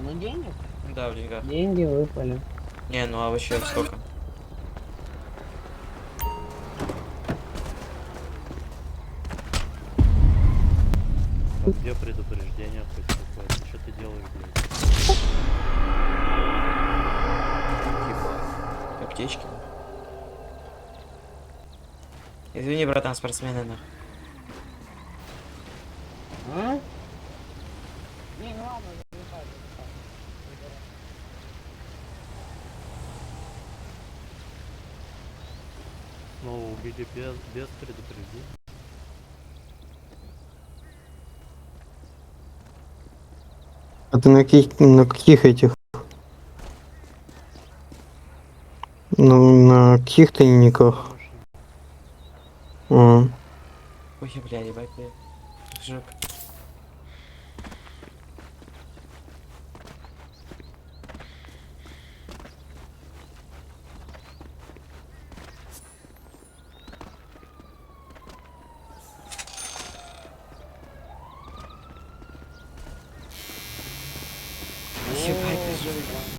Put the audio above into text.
ну денег? Да, в деньгах. Деньги выпали. Не, ну а вообще сколько? А где предупреждение хоть какое-то? Что ты делаешь, блядь? Ебать. Аптечки. Извини, братан, спортсмены нахуй. А? Не, ну ладно, залипай, залипай. Выбирай. Снова убили без предупреждения. А ты на каких этих? Ну, на каких тайниках? Помощник. А. Ой, бля, ебать, бля. Жопа. Ебать, ты жопа.